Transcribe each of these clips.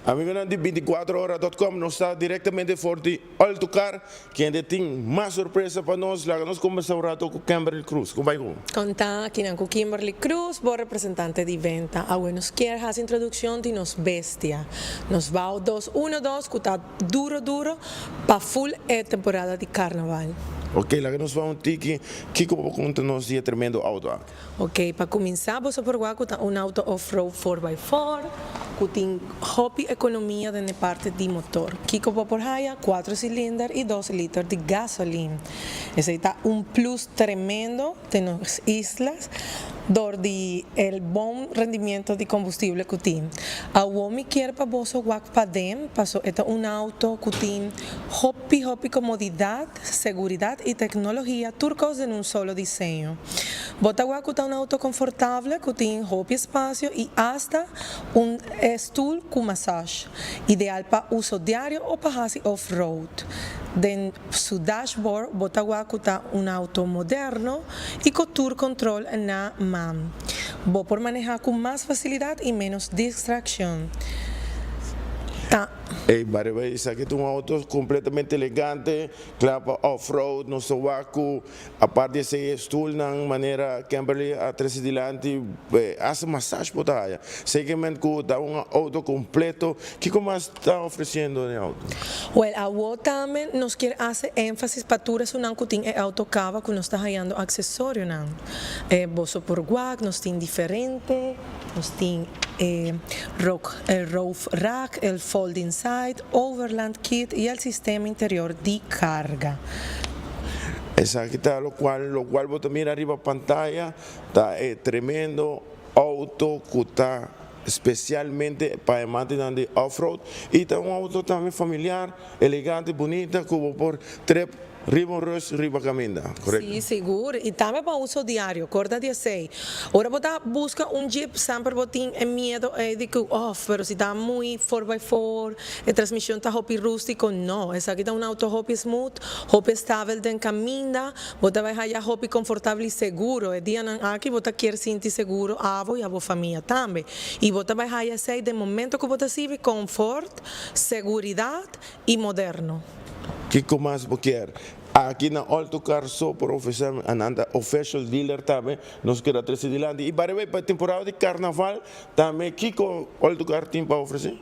Amigo de 24horas.com nos está directamente por de Autocar, quien tem más sorpresa para nós. Lá nós conversar um rato com Kimberly Cruz. Como vai? Conta aqui com Kimberly Cruz, vou representante de venta. A nos quer a introdução de nos bestia. Nos va 212 que está duro para full temporada de carnaval. Ok, lá que nós vamos ter que conta nós dia tremendo auto. Ok, para começar, você por lá que um auto off-road 4x4, que tem hobby economia de parte de motor. Kiko por haya 4 cilindros y 2 litros de gasolina. Ese está un plus tremendo de las islas donde el buen rendimiento de combustible que tiene. A mi quiere para vos para dem, pasó este un auto que tiene hobby comodidad, seguridad y tecnología turcos en un solo diseño. Bota está un auto confortable que tiene hobby espacio y hasta un stool con massage, ideal para uso diario o para hacer off-road. En su dashboard, Botaguaco está un auto moderno y con tour control en la mano. Vos por manejar con más facilidad y menos distracción. Hey, barebe, isso aqui é um auto completamente elegante, claro, off-road, no sovaco, a parte de ser stool, na maneira Kimberly atrás delante, essa massagem por aí. Segmento que dá um auto completo, que como está oferecendo no auto? Well, a vos também nos quer fazer énfasis para tu ressonar que tem auto cava que nos está hallando acessório não. Boso por guac, nos tem diferente, nos tem roof rack, el folding side, overland kit y el sistema interior de carga. Exacto, está lo cual vos también arriba pantalla, está tremendo auto que está especialmente para amantes de off-road y está un auto también familiar, elegante, bonita, como por tres Riba Rush, Riba Caminda, correto? Sim, seguro. E também para uso diário, corda 16. Agora você busca Jeep, sempre você tem medo de que, pero se está muito 4x4, a transmissão está hobby rústico, não. Essa aqui está um auto hobby smooth, hobby estável de caminda, você vai hallar hobby confortável e seguro. E dia aqui você quer sentir seguro a você e a sua família também. E você vai hallar sei de momento que você se conforto, segurança e moderno. Que mais você quer? Aqui na Autocar só por oferecer a official dealer também, nós queremos trazer delante. E para a temporada de carnaval também, que o Autocar tem para oferecer?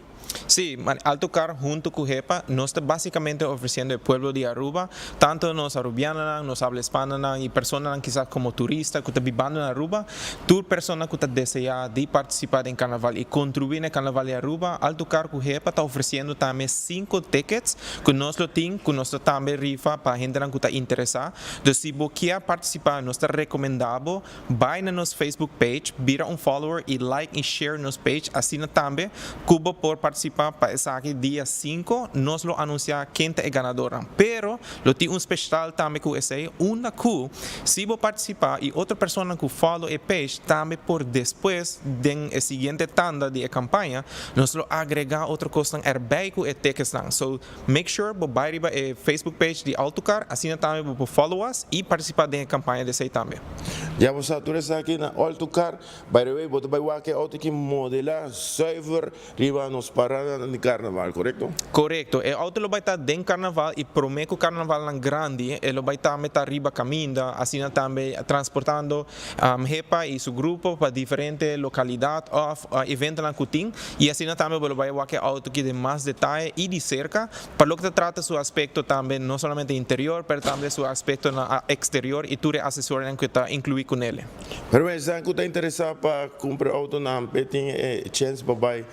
Sí, Autocar junto con JEPA nos está básicamente ofreciendo el pueblo de Aruba, tanto los arubianos, los habla hispana y personas quizás como turistas que están viviendo en Aruba, tu persona que desea de participar en carnaval y contribuir en el carnaval de Aruba, Autocar con JEPA está ofreciendo también 5 tickets que nos lo tienen, que nos también rifa para gente que está interesada. Entonces, si vos quieres participar, nos está recomendado, vayan a nuestra Facebook page, vira un follower y like y share nuestra page, así también, cubo por participar para esa aquí día 5 nos lo anuncia quién es ganadora, pero lo tiene un especial también que es una Q si vos participar y otra persona que follow el page también por después de la siguiente tanda de campaña nos lo agrega otra cosa en erbij que tickets dan. So make sure vos vais a Facebook page de Autocar, así también vos follow us y participar de la campaña de ese también. Ya vos sabes aquí en Autocar, by the way, vos vais a que auto que modela server riba nos para de carnaval, correcto? Correcto. El auto lo va a estar en carnaval y prometo carnaval en grande, lo va a estar meta arriba caminda, así también transportando JEPA y su grupo para diferentes localidades o eventos en Cutín y así también lo va a que auto que de más detalle y de cerca, para lo que se trata su aspecto también, no solamente interior, pero también su aspecto exterior y tu asesor que está incluido con él. Pero me están interesado para comprar auto na tiene chance para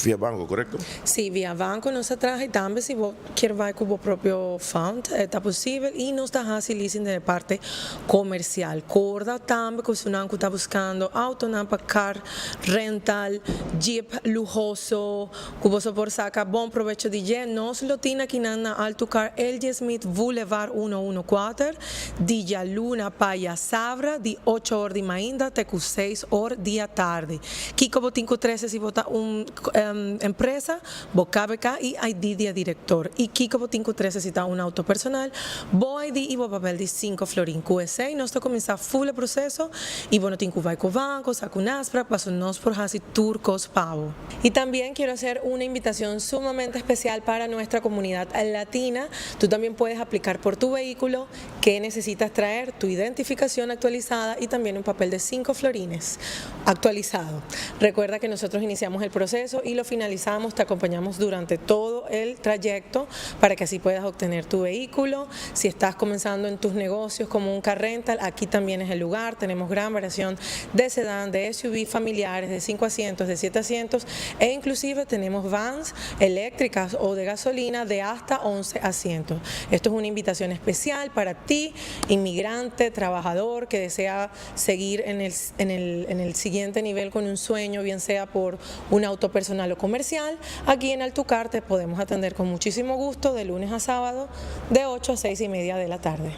via banco, correcto? Sí, via banco nos trae también si vos quieres ir con vos propio fund, está posible y nos da fácil leasing de parte comercial. Corda también que una que está buscando auto para car rental, jeep lujoso, que vos por sacar buen provecho de yen, nos lo tiene aquí en Autocar LG Smith Boulevard 114, de Luna Paya Sabra, de 8 horas de mainda, te 6 horas de tarde. Kiko Botinco 13 si vota un empresa, vos cabe acá y ID de director. Y Kiko botinco 3 necesita un auto personal, vos ID y vos papel de 5 florín QSA. Nós começar full o processo e vos no tinco vai com o banco, saco un aspra, paso nos por hasi turcos pavo. Y también quiero hacer una invitación sumamente especial para nuestra comunidad latina. Tú también puedes aplicar por tu vehículo que necesitas traer tu identificación actualizada y también un papel de 5 florines actualizado. Recuerda que nosotros iniciamos el proceso y lo finalizamos, te acompañamos durante todo el trayecto para que así puedas obtener tu vehículo. Si estás comenzando en tus negocios como un car rental, aquí también es el lugar. Tenemos gran variación de sedán, de SUV familiares, de 5 asientos, de 7 asientos e inclusive tenemos vans eléctricas o de gasolina de hasta 11 asientos. Esto es una invitación especial para ti, inmigrante, trabajador que desea seguir en el siguiente nivel con un sueño, bien sea por un auto personal o comercial. Aquí en Altucar te podemos atender con muchísimo gusto de lunes a sábado de 8 a 6 y media de la tarde.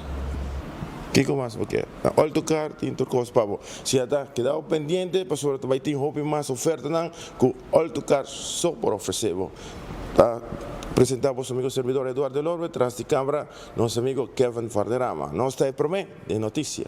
Kiko mais porque Altucar tem turcos pavo. Se já está quedado pendiente, para sobre vai ter mais oferta não que Altucar só por oferecer. Tá? Apresentamos o amigo servidor Eduardo Lorbe, tras de câmara, nosso amigo Kevin Farderama. Nós está aí para mim, de notícia.